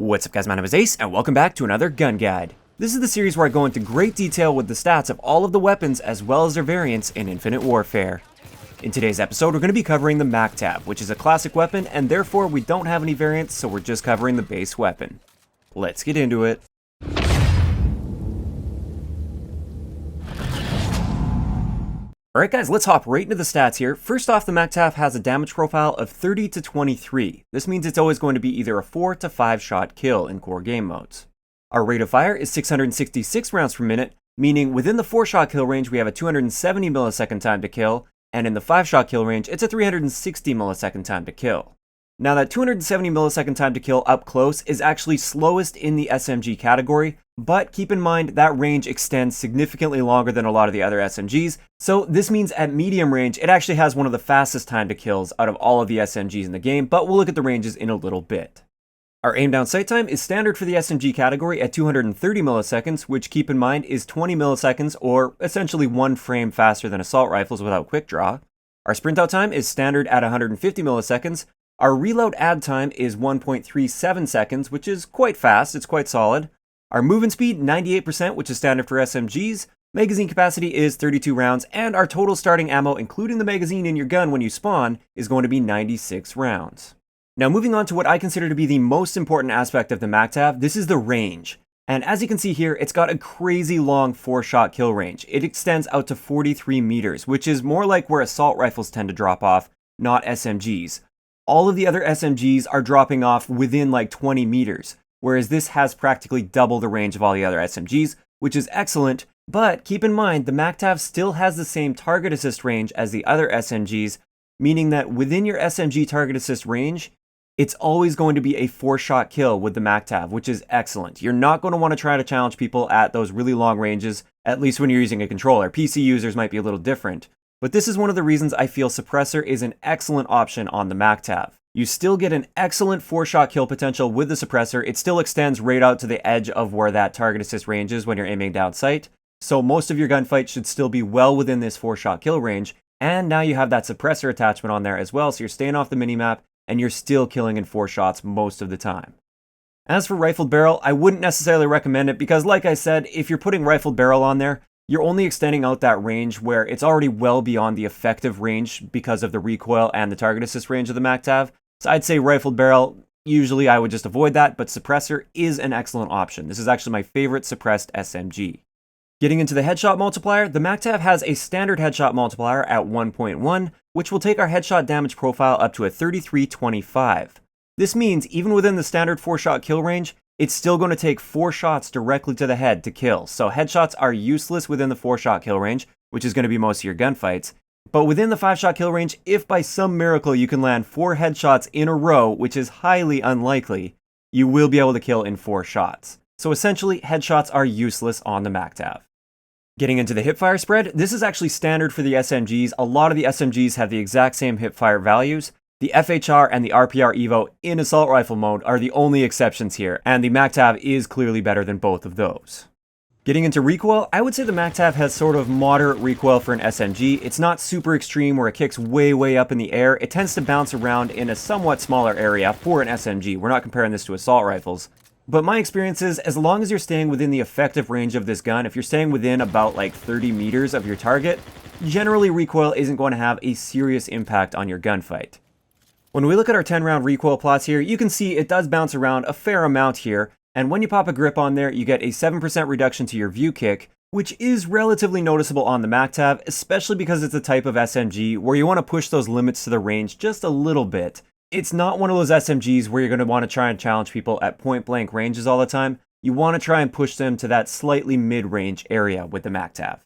What's up guys, my name is Ace, and welcome back to another gun guide. This is the series where I go into great detail with the stats of all of the weapons as well as their variants in Infinite Warfare. In today's episode, we're going to be covering the MacTav, which is a classic weapon, and therefore we don't have any variants, so we're just covering the base weapon. Let's get into it. Alright guys, let's hop right into the stats here. First off, the MacTav has a damage profile of 30 to 23. This means it's always going to be either a 4 to 5 shot kill in core game modes. Our rate of fire is 666 rounds per minute, meaning within the 4 shot kill range we have a 270 millisecond time to kill, and in the 5 shot kill range it's a 360 millisecond time to kill. Now that 270 millisecond time to kill up close is actually slowest in the SMG category, but keep in mind that range extends significantly longer than a lot of the other SMGs, so this means at medium range it actually has one of the fastest time to kills out of all of the SMGs in the game, but we'll look at the ranges in a little bit. Our aim down sight time is standard for the SMG category at 230 milliseconds, which keep in mind is 20 milliseconds or essentially 1 frame faster than assault rifles without quick draw. Our sprint out time is standard at 150 milliseconds. Our reload add time is 1.37 seconds, which is quite fast, it's quite solid. Our movement speed, 98%, which is standard for SMGs. Magazine capacity is 32 rounds, and our total starting ammo, including the magazine in your gun when you spawn, is going to be 96 rounds. Now moving on to what I consider to be the most important aspect of the MacTav, this is the range. And as you can see here, it's got a crazy long 4-shot kill range. It extends out to 43 meters, which is more like where assault rifles tend to drop off, not SMGs. All of the other SMGs are dropping off within like 20 meters, whereas this has practically double the range of all the other SMGs, which is excellent, but keep in mind the MacTav still has the same target assist range as the other SMGs, meaning that within your SMG target assist range, it's always going to be a 4-shot kill with the MacTav, which is excellent. You're not going to want to try to challenge people at those really long ranges, at least when you're using a controller. PC users might be a little different. But this is one of the reasons I feel Suppressor is an excellent option on the MacTav. You still get an excellent 4-shot kill potential with the Suppressor. It still extends right out to the edge of where that target assist range is when you're aiming down sight. So most of your gunfights should still be well within this 4-shot kill range. And now you have that Suppressor attachment on there as well, so you're staying off the minimap and you're still killing in 4 shots most of the time. As for Rifled Barrel, I wouldn't necessarily recommend it because like I said, if you're putting Rifled Barrel on there, you're only extending out that range where it's already well beyond the effective range because of the recoil and the target assist range of the MacTav. So I'd say Rifled Barrel, usually I would just avoid that, but Suppressor is an excellent option. This is actually my favorite suppressed SMG. Getting into the headshot multiplier, the MacTav has a standard headshot multiplier at 1.1, which will take our headshot damage profile up to a 3325. This means even within the standard 4-shot kill range, it's still going to take 4 shots directly to the head to kill. So headshots are useless within the 4-shot kill range, which is going to be most of your gunfights. But within the 5-shot kill range, if by some miracle you can land 4 headshots in a row, which is highly unlikely, you will be able to kill in 4 shots. So essentially, headshots are useless on the MacTav. Getting into the Hipfire Spread, this is actually standard for the SMGs. A lot of the SMGs have the exact same hipfire values. The FHR and the RPR Evo in assault rifle mode are the only exceptions here, and the MacTav is clearly better than both of those. Getting into recoil, I would say the MacTav has sort of moderate recoil for an SMG. It's not super extreme where it kicks way up in the air. It tends to bounce around in a somewhat smaller area for an SMG. We're not comparing this to assault rifles. But my experience is, as long as you're staying within the effective range of this gun, if you're staying within about like 30 meters of your target, generally recoil isn't going to have a serious impact on your gunfight. When we look at our 10-round recoil plots here, you can see it does bounce around a fair amount here, and when you pop a grip on there, you get a 7% reduction to your view kick, which is relatively noticeable on the MacTav, especially because it's a type of SMG where you want to push those limits to the range just a little bit. It's not one of those SMGs where you're going to want to try and challenge people at point-blank ranges all the time. You want to try and push them to that slightly mid-range area with the MacTav.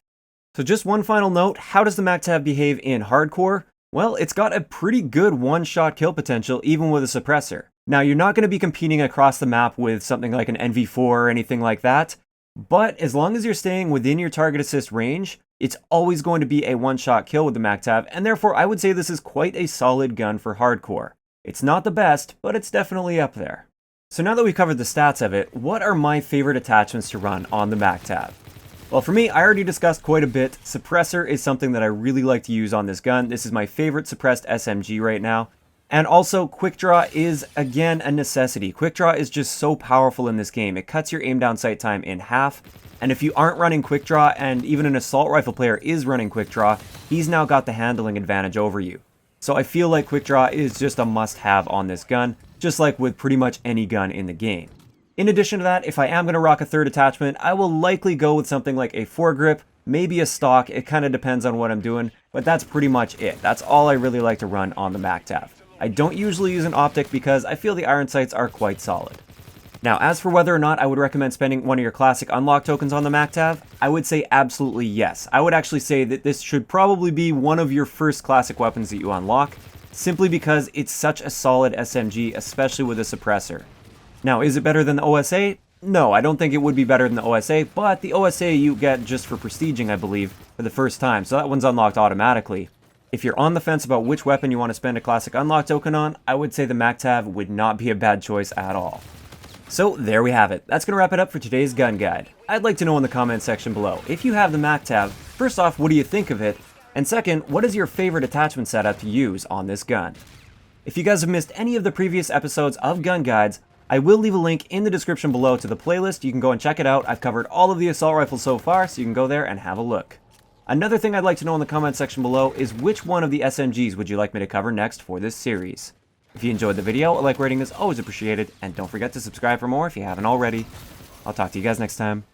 So just one final note, how does the MacTav behave in hardcore? Well, it's got a pretty good 1-shot kill potential even with a suppressor. Now, you're not going to be competing across the map with something like an NV4 or anything like that, but as long as you're staying within your target assist range, it's always going to be a 1-shot kill with the MacTav, and therefore I would say this is quite a solid gun for hardcore. It's not the best, but it's definitely up there. So now that we've covered the stats of it, what are my favorite attachments to run on the MacTav? Well, for me, I already discussed quite a bit. Suppressor is something that I really like to use on this gun. This is my favorite suppressed SMG right now. And also, quick draw is, again, a necessity. Quick draw is just so powerful in this game. It cuts your aim down sight time in half. And if you aren't running quick draw, and even an assault rifle player is running quick draw, he's now got the handling advantage over you. So I feel like quick draw is just a must-have on this gun, just like with pretty much any gun in the game. In addition to that, if I am going to rock a third attachment, I will likely go with something like a foregrip, maybe a stock. It kind of depends on what I'm doing, but that's pretty much it. That's all I really like to run on the MacTav. I don't usually use an optic because I feel the iron sights are quite solid. Now, as for whether or not I would recommend spending one of your classic unlock tokens on the MacTav, I would say absolutely yes. I would actually say that this should probably be one of your first classic weapons that you unlock, simply because it's such a solid SMG, especially with a suppressor. Now, is it better than the OSA? No, I don't think it would be better than the OSA, but the OSA you get just for prestiging, I believe, for the first time, so that one's unlocked automatically. If you're on the fence about which weapon you want to spend a classic unlock token on, I would say the MacTav would not be a bad choice at all. So there we have it. That's going to wrap it up for today's gun guide. I'd like to know in the comment section below, if you have the MacTav, first off, what do you think of it? And second, what is your favorite attachment setup to use on this gun? If you guys have missed any of the previous episodes of gun guides, I will leave a link in the description below to the playlist. You can go and check it out. I've covered all of the assault rifles so far, so you can go there and have a look. Another thing I'd like to know in the comment section below is which one of the SMGs would you like me to cover next for this series? If you enjoyed the video, a like rating is always appreciated, and don't forget to subscribe for more if you haven't already. I'll talk to you guys next time.